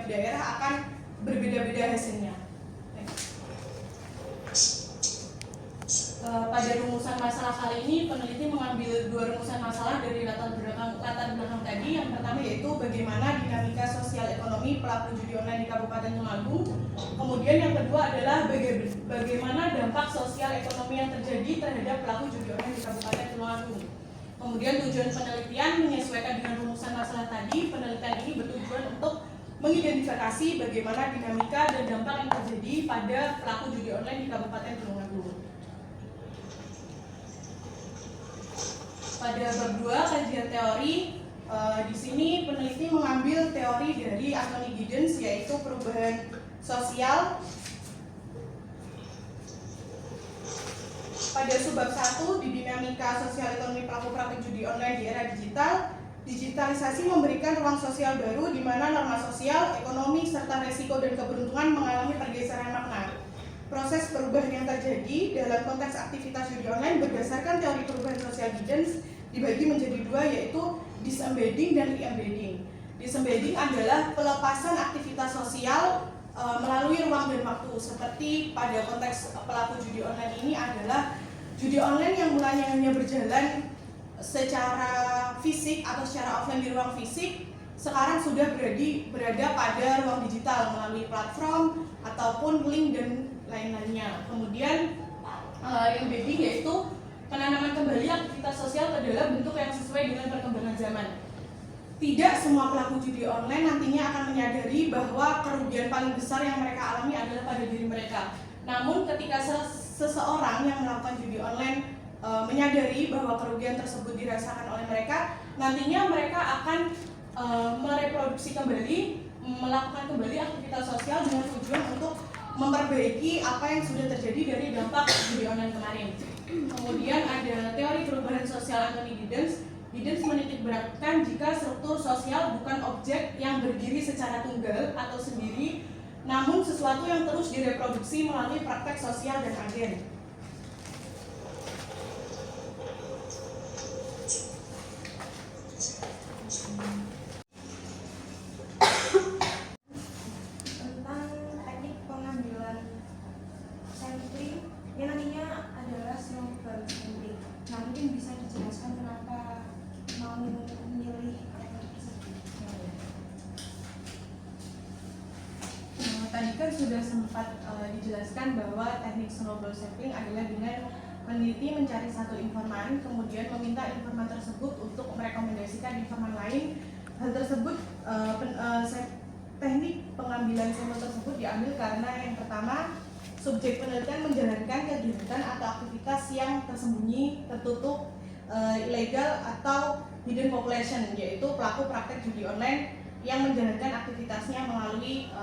setiap daerah akan berbeda-beda hasilnya. Pada rumusan masalah kali ini, peneliti mengambil dua rumusan masalah dari latar belakang tadi. Yang pertama yaitu bagaimana dinamika sosial ekonomi pelaku judi online di Kabupaten Tulungagung. Kemudian yang kedua adalah bagaimana dampak sosial ekonomi yang terjadi terhadap pelaku judi online di Kabupaten Tulungagung. Kemudian tujuan penelitian menyesuaikan dengan rumusan masalah tadi. Penelitian ini bertujuan untuk mengidentifikasi bagaimana dinamika dan dampak yang terjadi pada pelaku judi online di Kabupaten Tulungagung. Pada bab 2 kajian teori, di sini peneliti mengambil teori dari Anthony Giddens, yaitu perubahan sosial. Pada subbab 1 di dinamika sosial ekonomi pelaku praktik judi online di era digital, digitalisasi memberikan ruang sosial baru di mana norma sosial, ekonomi, serta resiko dan keberuntungan mengalami pergeseran makna. Proses perubahan yang terjadi dalam konteks aktivitas judi online berdasarkan teori perubahan sosial Giddens dibagi menjadi dua, yaitu disembedding dan re-embedding. Disembedding adalah pelepasan aktivitas sosial melalui ruang dan waktu, seperti pada konteks pelaku judi online ini adalah judi online yang mulanya hanya berjalan secara fisik atau secara offline di ruang fisik, sekarang sudah berada pada ruang digital melalui platform ataupun link dan lain-lainnya. Kemudian yang embedding yaitu penanaman kembali aktivitas sosial ke dalam bentuk yang sesuai dengan perkembangan zaman. Tidak semua pelaku judi online nantinya akan menyadari bahwa kerugian paling besar yang mereka alami adalah pada diri mereka. Namun ketika seseorang yang melakukan judi online menyadari bahwa kerugian tersebut dirasakan oleh mereka, nantinya mereka akan mereproduksi kembali, melakukan kembali aktivitas sosial dengan tujuan untuk memperbaiki apa yang sudah terjadi dari dampak judi online kemarin. Kemudian ada teori perubahan sosial Anthony Giddens. Giddens menitikberatkan jika struktur sosial bukan objek yang berdiri secara tunggal atau sendiri, namun sesuatu yang terus direproduksi melalui praktek sosial dan agen. Tentang teknik pengambilan sampling yang nantinya adalah snowball sampling. Nah, mungkin bisa dijelaskan kenapa mau memilih teknik tersebut? Tadi kan sudah sempat dijelaskan bahwa teknik snowball sampling adalah dengan peneliti mencari satu informan, kemudian meminta informan tersebut untuk merekomendasikan informan lain. Hal tersebut, teknik pengambilan sampel tersebut diambil karena yang pertama, subjek penelitian menjalankan kegiatan atau aktivitas yang tersembunyi, tertutup, ilegal atau hidden population, yaitu pelaku praktek judi online yang menjalankan aktivitasnya melalui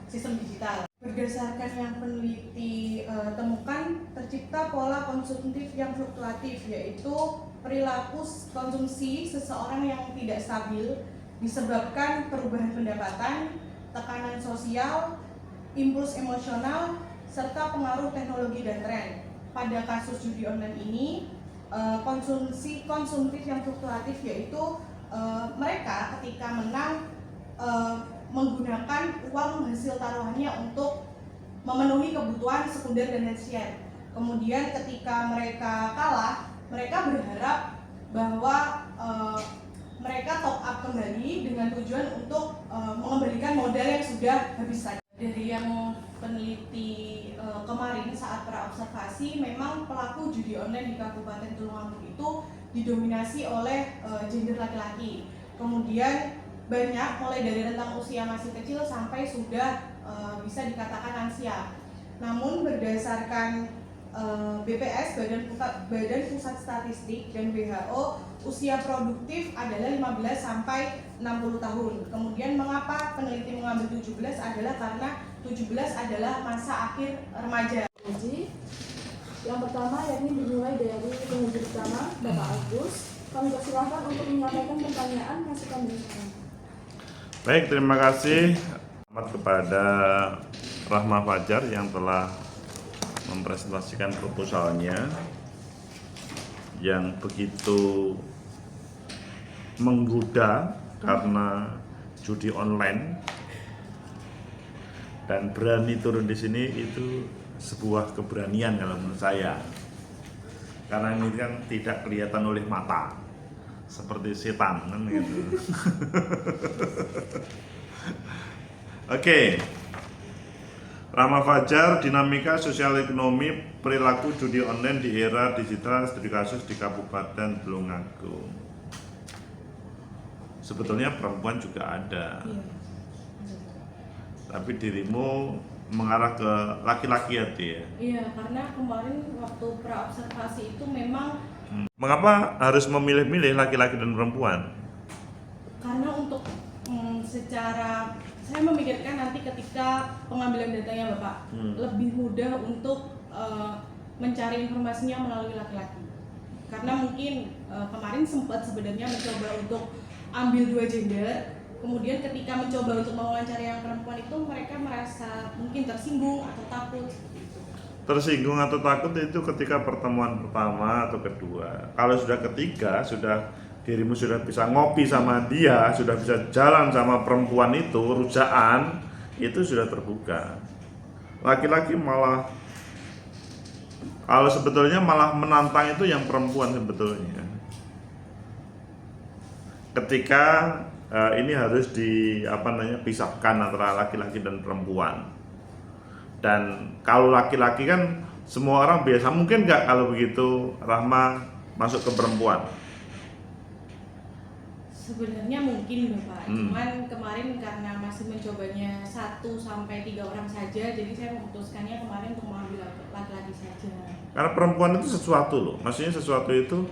sistem digital. Berdasarkan yang peneliti temukan, tercipta pola konsumtif yang fluktuatif, yaitu perilaku konsumsi seseorang yang tidak stabil disebabkan perubahan pendapatan, tekanan sosial, impuls emosional, serta pengaruh teknologi dan tren. Pada kasus judi online ini, konsumsi konsumtif yang fluktuatif yaitu mereka ketika menang menggunakan uang hasil taruhannya untuk memenuhi kebutuhan sekunder dan tersier. Kemudian ketika mereka kalah, mereka berharap bahwa mereka top up kembali dengan tujuan untuk mengembalikan modal yang sudah habis tadi. Dari yang peneliti kemarin saat praobservasi, memang pelaku judi online di Kabupaten Tulungagung itu didominasi oleh gender laki-laki. Kemudian banyak mulai dari rentang usia masih kecil sampai sudah bisa dikatakan lansia. Namun berdasarkan BPS, Badan Pusat Statistik dan WHO, usia produktif adalah 15 sampai 60 tahun. Kemudian mengapa peneliti mengambil 17 adalah karena 17 adalah masa akhir remaja. Yang pertama yakni dimulai dari penguji pertama, Bapak Agus. Kami persilahkan untuk menyampaikan pertanyaan masukan dari kami. Baik, terima kasih amat kepada Rahma Fajar yang telah mempresentasikan proposalnya yang begitu menggoda karena judi online Dan berani turun di sini itu sebuah keberanian kalau menurut saya. Karena ini kan tidak kelihatan oleh mata, seperti setan kan gitu. Oke. Rahma Fajar, dinamika sosial ekonomi perilaku judi online di era digital studi kasus di Kabupaten Tulungagung. Sebetulnya perempuan juga ada, Iya. tapi dirimu mengarah ke laki-laki ya dia. Iya, karena kemarin waktu praobservasi itu memang Mengapa harus memilih-milih laki-laki dan perempuan? karena untuk secara saya memikirkan nanti ketika pengambilan datanya Bapak lebih mudah untuk mencari informasinya melalui laki-laki. Karena mungkin kemarin sempat sebenarnya mencoba untuk ambil 2 gender, kemudian ketika mencoba untuk mewawancari yang perempuan itu mereka merasa mungkin tersinggung atau takut. Tersinggung atau takut itu ketika pertemuan pertama atau kedua. Kalau sudah ketiga, dirimu sudah bisa ngopi sama dia, sudah bisa jalan sama perempuan itu, rujaan, itu sudah terbuka. Laki-laki malah, kalau sebetulnya malah menantang itu yang perempuan sebetulnya. Ketika ini harus pisahkan antara laki-laki dan perempuan. Dan kalau laki-laki kan semua orang biasa, mungkin nggak kalau begitu Rahma masuk ke perempuan? Sebenarnya mungkin Bapak, cuman kemarin karena masih mencobanya 1 sampai 3 orang saja, jadi saya memutuskannya kemarin untuk mengambil laki-laki saja. Karena perempuan itu sesuatu loh, maksudnya sesuatu itu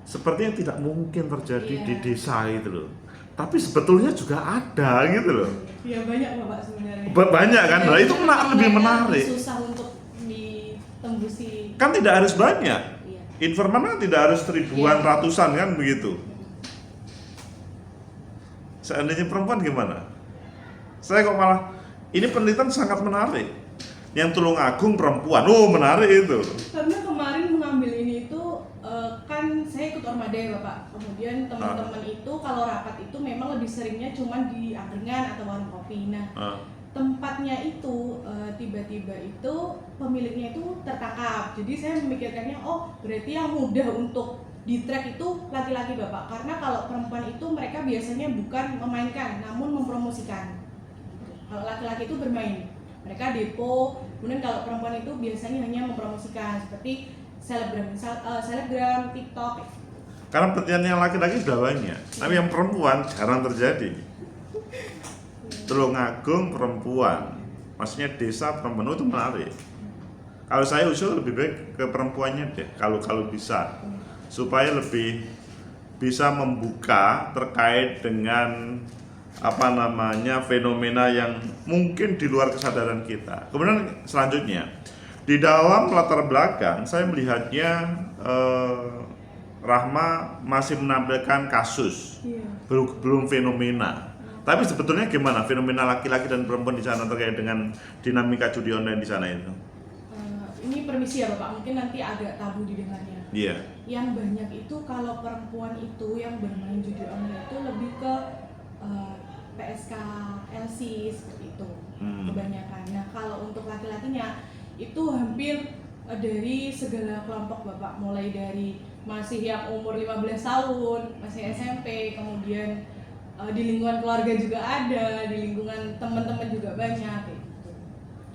sepertinya tidak mungkin terjadi di desa itu loh. Tapi sebetulnya juga ada gitu loh. Ya banyak Bapak sebenarnya. Banyak kan, nah itu lebih menarik. Susah untuk ditembusi. Kan tidak harus banyak. Iya. Informan kan tidak harus ribuan, ratusan kan begitu. Seandainya perempuan gimana? Saya kok malah, ini penelitian sangat menarik. Yang Tulungagung perempuan, menarik itu. Karena kemarin mengambil ini itu kan saya ikut Ormada ya Bapak. Kemudian teman-teman itu kalau rapat itu memang lebih seringnya cuma di angkringan atau warung kopi. Nah, tempatnya itu tiba-tiba itu pemiliknya itu tertangkap. Jadi saya memikirkannya, oh berarti yang mudah untuk di track itu laki-laki Bapak, karena kalau perempuan itu mereka biasanya bukan memainkan namun mempromosikan. Kalau laki-laki itu bermain, mereka depo, kemudian kalau perempuan itu biasanya hanya mempromosikan seperti selebgram, TikTok. Karena penelitian yang laki-laki sudah banyak, tapi yang perempuan jarang terjadi. Tulungagung perempuan, maksudnya desa perempuan itu menarik. Kalau saya usul lebih baik ke perempuannya deh, kalau bisa. Supaya lebih bisa membuka terkait dengan fenomena yang mungkin di luar kesadaran kita. Kemudian selanjutnya, di dalam latar belakang saya melihatnya Rahma masih menampilkan kasus, belum fenomena. Tapi sebetulnya gimana fenomena laki-laki dan perempuan di sana terkait dengan dinamika judi online di sana itu? Ini permisi ya Bapak, mungkin nanti agak tabu didengarnya. Iya. Yang banyak itu kalau perempuan itu yang bermain judi online itu lebih ke PSK, LC seperti itu kebanyakan. Nah kalau untuk laki-lakinya itu hampir dari segala kelompok Bapak, mulai dari masih yang umur 15 tahun, masih SMP, kemudian di lingkungan keluarga juga ada, di lingkungan teman-teman juga banyak gitu.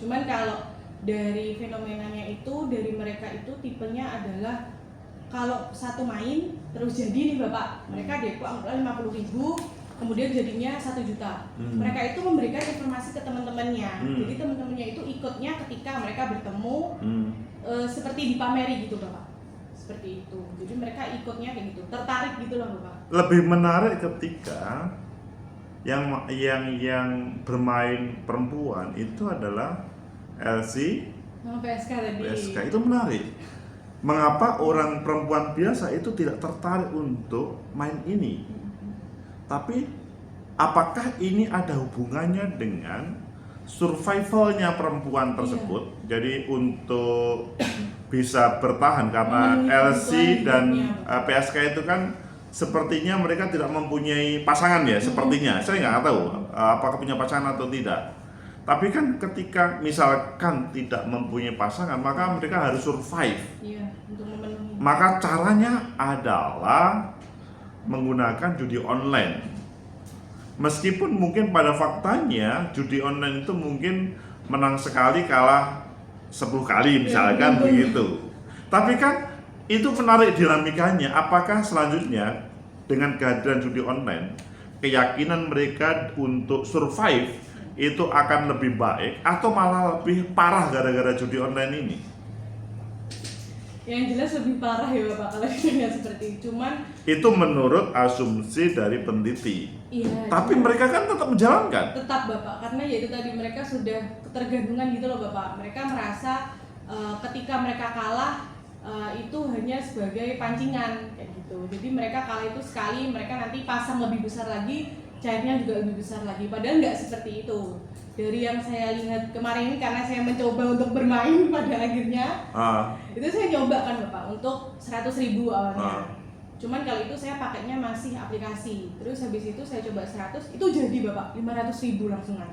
Cuman kalau dari fenomenanya itu, dari mereka itu tipenya adalah kalau satu main terus jadi nih Bapak, mereka depo anggaplah 50.000, kemudian jadinya 1 juta. Mereka itu memberikan informasi ke teman-temannya. Jadi teman-temannya itu ikutnya ketika mereka bertemu seperti dipameri gitu Bapak. Seperti itu. Jadi mereka ikutnya kayak gitu, tertarik gitu loh Bapak. Lebih menarik ketika yang bermain perempuan itu adalah LC, PSK tadi. PSK itu menarik. Mengapa orang perempuan biasa itu tidak tertarik untuk main ini? Tapi apakah ini ada hubungannya dengan survivalnya perempuan tersebut? Jadi untuk bisa bertahan karena LC dan PSK itu kan sepertinya mereka tidak mempunyai pasangan ya, sepertinya. Saya nggak tahu apakah punya pasangan atau tidak. Tapi kan ketika misalkan tidak mempunyai pasangan, maka mereka harus survive. Iya, untuk memenuhi. Maka caranya adalah menggunakan judi online. Meskipun mungkin pada faktanya judi online itu mungkin menang sekali kalah 10 kali misalkan begitu. Tapi kan itu menarik dinamikanya. Apakah selanjutnya dengan kehadiran judi online, keyakinan mereka untuk survive itu akan lebih baik atau malah lebih parah gara-gara judi online ini? Yang jelas lebih parah ya Bapak kalau ditanya seperti itu. Cuman Itu menurut asumsi dari peneliti. iya. Tapi mereka kan tetap menjalankan. Tetap Bapak, karena ya itu tadi mereka sudah ketergantungan gitu loh Bapak. Mereka merasa ketika mereka kalah itu hanya sebagai pancingan kayak gitu. Jadi mereka kalah itu sekali, mereka nanti pasang lebih besar lagi, cairnya juga lebih besar lagi. Padahal nggak seperti itu. Dari yang saya lihat kemarin ini, karena saya mencoba untuk bermain pada akhirnya, itu saya nyoba kan Bapak untuk 100.000 awalnya. Cuman kalau itu saya pakainya masih aplikasi. Terus habis itu saya coba 100, itu jadi Bapak 500.000 langsungan.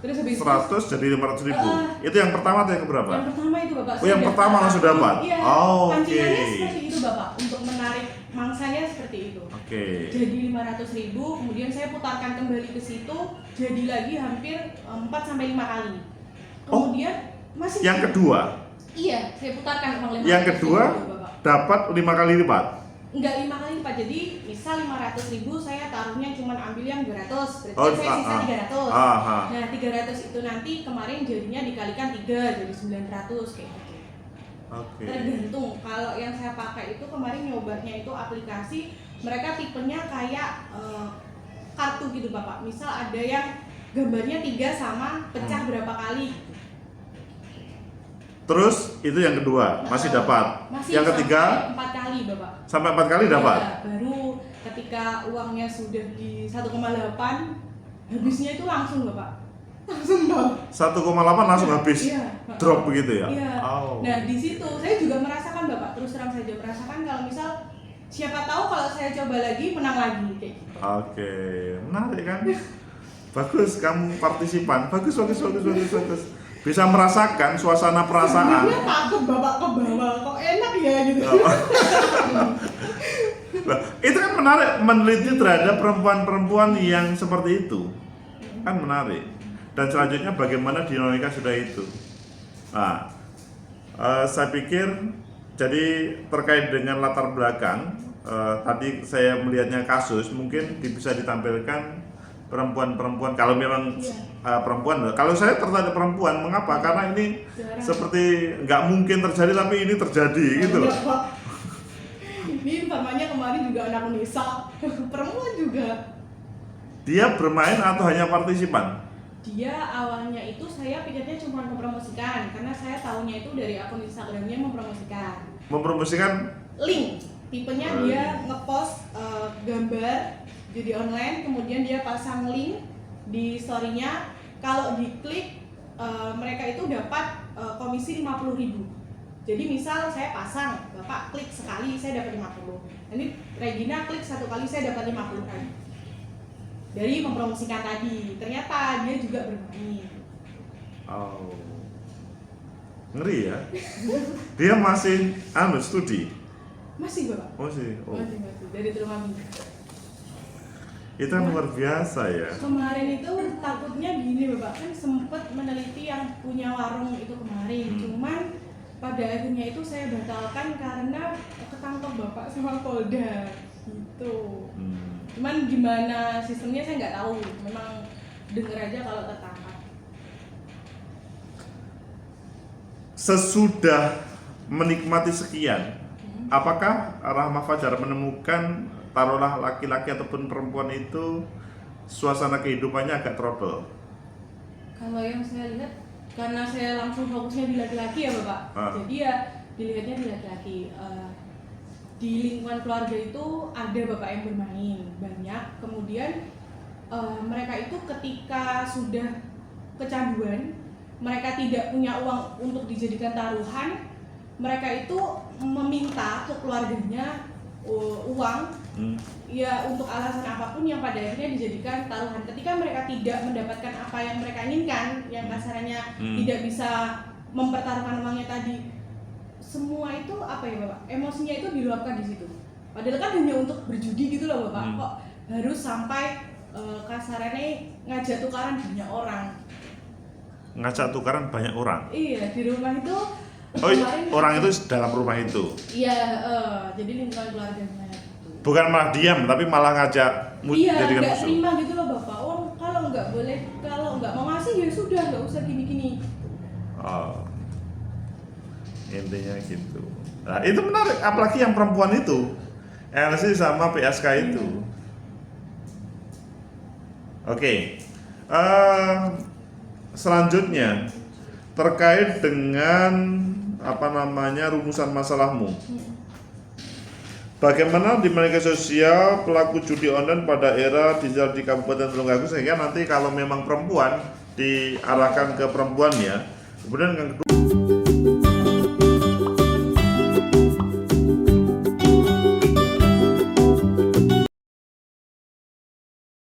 Terus habis 100 jadi 500.000. Itu yang pertama atau yang keberapa? Yang pertama itu Bapak. Oh, yang pertama langsung dapat? Iya. Oh, Pancingannya oke. seperti itu Bapak, untuk menarik mangsanya seperti itu. Oke. Jadi 500.000, kemudian saya putarkan kembali ke situ, jadi lagi hampir 4-5 kali. Kemudian masih Yang kedua, Iya, saya putarkan uang 500.000 yang kedua Bapak. dapat 5 kali lipat. Enggak 5 kali lipat, jadi misal 500.000 saya taruhnya cuma ambil yang 200, berarti Oh, saya sisa 300. Aha. Nah 300 itu nanti kemarin jadinya dikalikan 3, jadi 900 kayak gitu. Oke. Tergantung, kalau yang saya pakai itu kemarin nyobanya itu aplikasi, mereka tipenya kayak kartu gitu Bapak. Misal ada yang gambarnya 3 sama pecah berapa kali. Terus itu yang kedua masih dapat. Masih Yang ketiga sampai 4 kali Bapak. sampai 4 kali dapat. Ya, baru ketika uangnya sudah di 1,8, habisnya itu langsung Bapak. Langsung dong. 1,8 langsung habis. Iya. Drop begitu ya. Iya. Oh. Nah di situ saya juga merasakan Bapak, terus terang saja merasakan kalau misal siapa tahu kalau saya coba lagi menang lagi kayak gitu. Oke, menarik kan? Bagus, kamu partisipan. Bagus. Bisa merasakan suasana perasaan. Sebenarnya takut Bapak ke bawah, kok enak ya gitu. Nah, itu kan menarik, meneliti terhadap perempuan-perempuan yang seperti itu. Kan menarik. Dan selanjutnya bagaimana dinamika sudah itu. Nah, saya pikir jadi terkait dengan latar belakang, tadi saya melihatnya kasus, mungkin bisa ditampilkan perempuan-perempuan kalau memang perempuan. Kalau saya tertarik perempuan, mengapa? Karena ini seperti nggak mungkin terjadi tapi ini terjadi gitu loh. Pak. Ini informanya kemarin juga anak Unesa, perempuan juga. Dia bermain atau hanya partisipan? Dia awalnya itu saya pikirnya cuma mempromosikan, karena saya tahunya itu dari akun Instagramnya mempromosikan. Mempromosikan Link, tipenya dia ngepost gambar judi online, kemudian dia pasang link di story-nya. Kalau diklik mereka itu dapat komisi 50.000. Jadi misal saya pasang, Bapak klik sekali saya dapat 50. Ini Regina klik 1 kali saya dapat 50 kali. Dari mempromosikan tadi, ternyata dia juga bermain. Oh. Ngeri ya. Dia masih studi. Masih Bapak? Masih. Oh. Masih. Dari Tulungagung. Itu kan luar biasa ya. Kemarin itu takutnya gini Bapak, kan sempet meneliti yang punya warung itu kemarin. Cuman pada akhirnya itu saya batalkan karena ketangkep Bapak sama Polda gitu. Cuman gimana sistemnya saya nggak tahu, memang denger aja kalau tertangkap. Sesudah menikmati sekian, apakah Rahma Fajar menemukan taruhlah laki-laki ataupun perempuan itu suasana kehidupannya agak trouble? Kalau yang saya lihat, karena saya langsung fokusnya di laki-laki ya Bapak, jadi ya dilihatnya di laki-laki. Di lingkungan keluarga itu ada Bapak yang bermain banyak, kemudian mereka itu ketika sudah kecanduan, mereka tidak punya uang untuk dijadikan taruhan, mereka itu meminta ke keluarganya uang Ya untuk alasan apapun yang pada akhirnya dijadikan taruhan. Ketika mereka tidak mendapatkan apa yang mereka inginkan, yang kasarnya tidak bisa mempertaruhkan uangnya tadi, semua itu apa ya Bapak? Emosinya itu diluapkan di situ. Padahal kan hanya untuk berjudi gitu loh Bapak. Kok harus sampai kasarannya ngajak tukaran banyak orang? Ngajak tukaran banyak orang. Iya, di rumah itu Oh, orang itu dalam rumah itu. Iya, jadi lingkungan keluarganya gitu. Bukan malah diam, tapi malah ngajak Iya, jadikan nggak musuh. terima gitu loh Bapak. Oh, kalau nggak boleh, kalau nggak mau ngasih ya sudah, nggak usah gini-gini. Oh. Intinya gitu. Nah, itu menarik, apalagi yang perempuan itu. LC sama PSK itu. Oke. Selanjutnya terkait dengan rumusan masalahmu. Bagaimana di media sosial pelaku judi online pada era digital di Kabupaten Tulungagung, sehingga nanti kalau memang perempuan diarahkan ke perempuan ya. Kemudian yang kedua